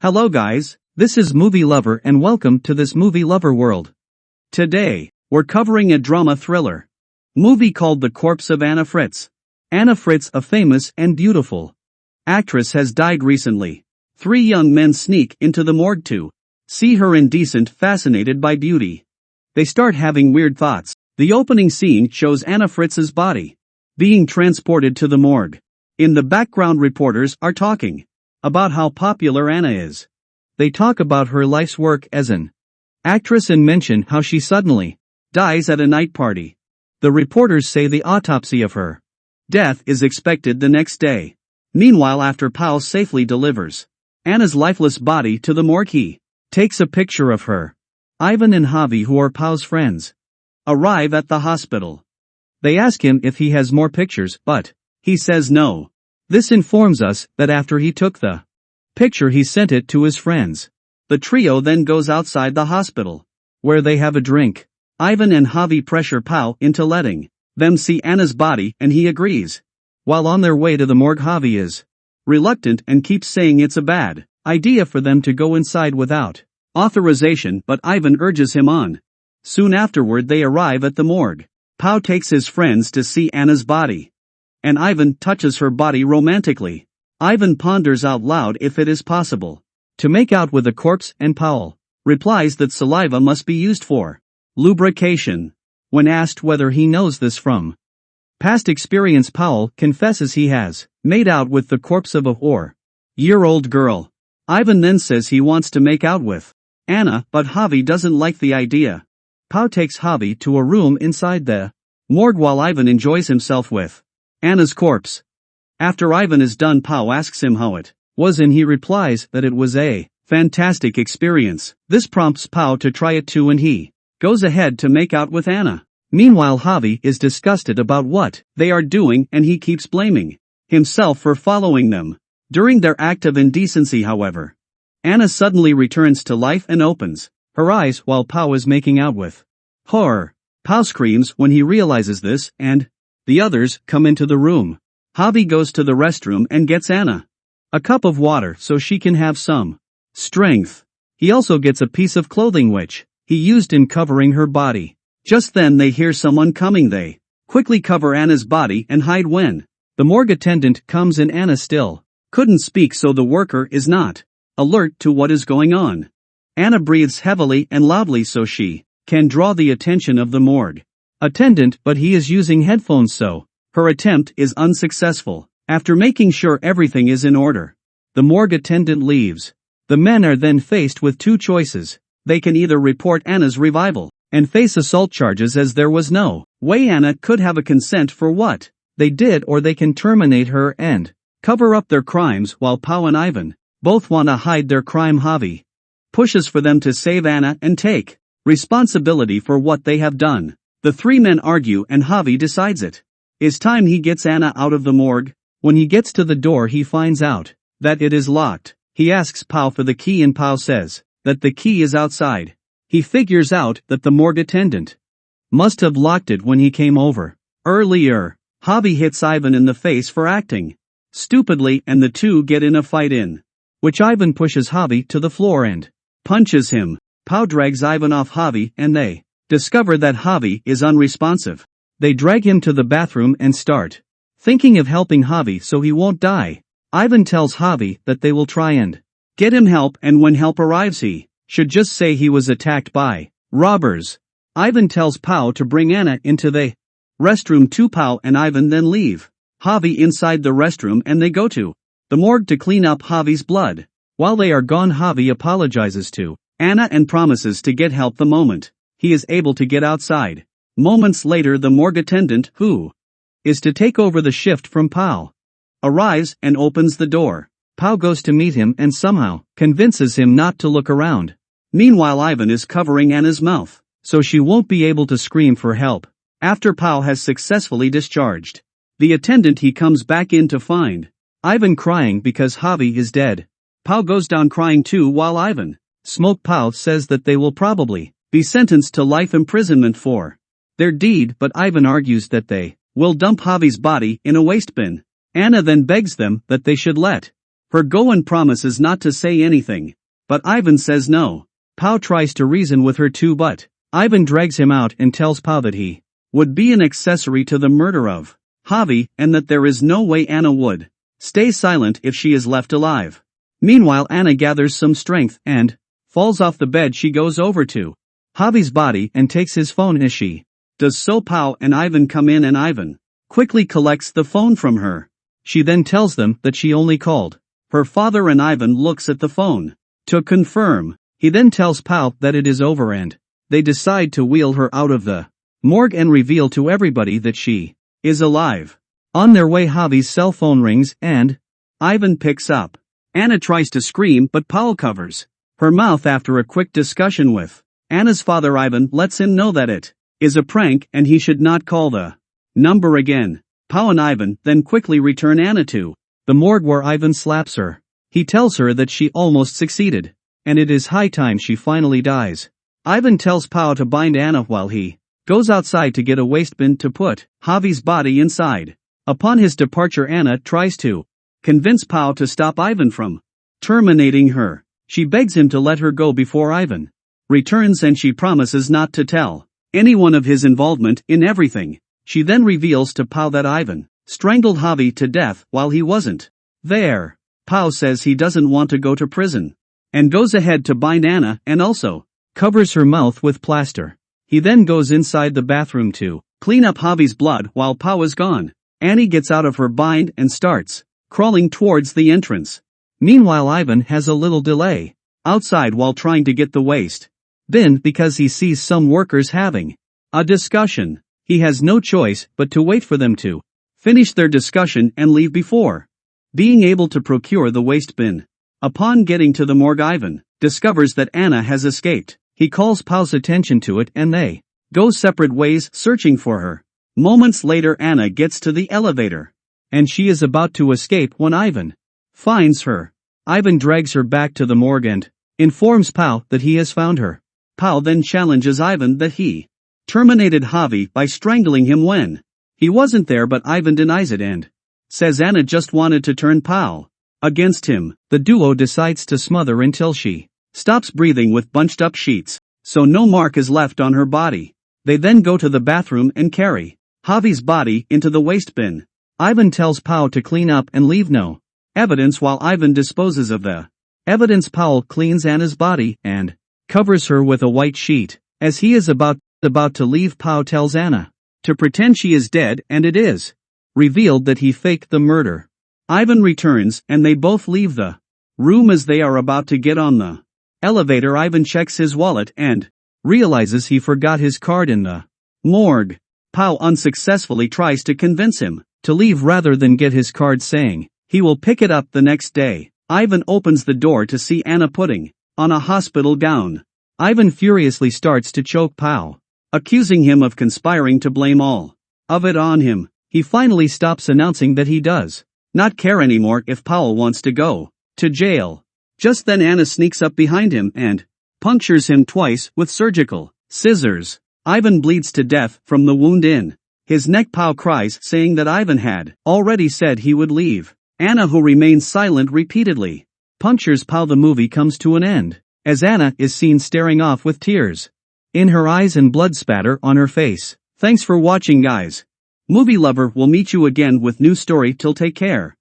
Hello guys, this is Movie Lover and welcome to this Movie Lover world. Today, we're covering a drama thriller movie called The Corpse of Anna Fritz. Anna Fritz, a famous and beautiful actress, has died recently. Three young men sneak into the morgue to see her indecent, fascinated by beauty. They start having weird thoughts. The opening scene shows Anna Fritz's body being transported to the morgue. In the background, reporters are talking about how popular Anna is. They talk about her life's work as an actress and mention how she suddenly dies at a night party. The reporters say the autopsy of her death is expected the next day. Meanwhile, after Pau safely delivers Anna's lifeless body to the morgue, he takes a picture of her. Ivan and Javi, who are Pau's friends, arrive at the hospital. They ask him if he has more pictures, but he says no. This informs us that after he took the picture, he sent it to his friends. The trio then goes outside the hospital, where they have a drink. Ivan and Javi pressure Pau into letting them see Anna's body, and he agrees. While on their way to the morgue, Javi is reluctant and keeps saying it's a bad idea for them to go inside without authorization, but Ivan urges him on. Soon afterward, they arrive at the morgue. Pau takes his friends to see Anna's body, and Ivan touches her body romantically. Ivan ponders out loud if it is possible to make out with a corpse, and Pau replies that saliva must be used for lubrication. When asked whether he knows this from past experience, Pau confesses he has made out with the corpse of a 4-year-old girl. Ivan then says he wants to make out with Anna, but Javi doesn't like the idea. Pau takes Javi to a room inside the morgue while Ivan enjoys himself with Anna's corpse. After Ivan is done, Pau asks him how it was, and he replies that it was a fantastic experience. This prompts Pau to try it too, and he goes ahead to make out with Anna. Meanwhile, Javi is disgusted about what they are doing, and he keeps blaming himself for following them. During their act of indecency, however, Anna suddenly returns to life and opens her eyes while Pau is making out with her. Pau screams when he realizes this, and the others come into the room. Javi goes to the restroom and gets Anna a cup of water so she can have some strength. He also gets a piece of clothing which he used in covering her body. Just then they hear someone coming. They quickly cover Anna's body and hide. When the morgue attendant comes in, Anna still couldn't speak, so the worker is not alert to what is going on. Anna breathes heavily and loudly so she can draw the attention of the morgue attendant, but he is using headphones, so her attempt is unsuccessful. After making sure everything is in order, the morgue attendant leaves. The men are then faced with two choices. They can either report Anna's revival and face assault charges, as there was no way Anna could have a consent for what they did, or they can terminate her and cover up their crimes. While Pau and Ivan both want to hide their crime, Javi pushes for them to save Anna and take responsibility for what they have done. The three men argue, and Javi decides it is time he gets Anna out of the morgue. When he gets to the door, he finds out that it is locked. He asks Pau for the key, and Pau says that the key is outside. He figures out that the morgue attendant must have locked it when he came over earlier. Javi hits Ivan in the face for acting stupidly, and the two get in a fight, in which Ivan pushes Javi to the floor and punches him. Pau drags Ivan off Javi, and they discover that Javi is unresponsive. They drag him to the bathroom and start thinking of helping Javi so he won't die. Ivan tells Javi that they will try and get him help, and when help arrives, he should just say he was attacked by robbers. Ivan tells Pau to bring Anna into the restroom too. Pau and Ivan then leave Javi inside the restroom, and they go to the morgue to clean up Javi's blood. While they are gone, Javi apologizes to Anna and promises to get help the moment he is able to get outside. Moments later, the morgue attendant, who is to take over the shift from Pau, arrives and opens the door. Pau goes to meet him and somehow convinces him not to look around. Meanwhile, Ivan is covering Anna's mouth so she won't be able to scream for help. After Pau has successfully discharged the attendant, he comes back in to find Ivan crying because Javi is dead. Pau goes down crying too, while Ivan smoke. Pau says that they will probably be sentenced to life imprisonment for their deed, but Ivan argues that they will dump Javi's body in a waste bin. Anna then begs them that they should let Her Goan promises not to say anything. But Ivan says no. Pau tries to reason with her too, but Ivan drags him out and tells Pau that he would be an accessory to the murder of Javi, and that there is no way Anna would stay silent if she is left alive. Meanwhile, Anna gathers some strength and falls off the bed. She goes over to Javi's body and takes his phone. As she does so, Pau and Ivan come in and Ivan quickly collects the phone from her. She then tells them that she only called her father, and Ivan looks at the phone to confirm. He then tells Pau that it is over and they decide to wheel her out of the morgue and reveal to everybody that she is alive. On their way, Javi's cell phone rings and Ivan picks up. Anna tries to scream, but Pau covers her mouth. After a quick discussion with Anna's father, Ivan lets him know that it is a prank and he should not call the number again. Pau and Ivan then quickly return Anna to the morgue, where Ivan slaps her. He tells her that she almost succeeded, and it is high time she finally dies. Ivan tells Pau to bind Anna while he goes outside to get a waste bin to put Javi's body inside. Upon his departure, Anna tries to convince Pau to stop Ivan from terminating her. She begs him to let her go before Ivan returns, and she promises not to tell anyone of his involvement in everything. She then reveals to Pau that Ivan strangled Javi to death while he wasn't there. Pau says he doesn't want to go to prison and goes ahead to bind Anna and also covers her mouth with plaster. He then goes inside the bathroom to clean up Javi's blood while Pau is gone. Annie gets out of her bind and starts crawling towards the entrance. Meanwhile, Ivan has a little delay outside while trying to get the waste bin because he sees some workers having a discussion. He has no choice but to wait for them to finish their discussion and leave before being able to procure the waste bin. Upon getting to the morgue, Ivan discovers that Anna has escaped. He calls Pau's attention to it and they go separate ways searching for her. Moments later, Anna gets to the elevator and she is about to escape when Ivan finds her. Ivan drags her back to the morgue and informs Pau that he has found her. Pau then challenges Ivan that he terminated Javi by strangling him when he wasn't there, but Ivan denies it and says Anna just wanted to turn Pau against him. The duo decides to smother until she stops breathing with bunched up sheets, so no mark is left on her body. They then go to the bathroom and carry Javi's body into the waste bin. Ivan tells Pau to clean up and leave no evidence while Ivan disposes of the evidence. Pau cleans Anna's body and covers her with a white sheet. As he is about to leave, Pau tells Anna to pretend she is dead, and it is revealed that he faked the murder. Ivan returns and they both leave the room. As they are about to get on the elevator, Ivan checks his wallet and realizes he forgot his card in the morgue. Pau unsuccessfully tries to convince him to leave rather than get his card, saying he will pick it up the next day. Ivan opens the door to see Anna putting on a hospital gown. Ivan furiously starts to choke Pau, accusing him of conspiring to blame all of it on him. He finally stops, announcing that he does not care anymore if Pau wants to go to jail. Just then Anna sneaks up behind him and punctures him twice with surgical scissors. Ivan bleeds to death from the wound in his neck. Pau cries, saying that Ivan had already said he would leave. Anna, who remains silent, repeatedly punctures Pau. The movie comes to an end as Anna is seen staring off with tears in her eyes and blood spatter on her face. Thanks for watching, guys. Movie Lover will meet you again with new story. Till take care.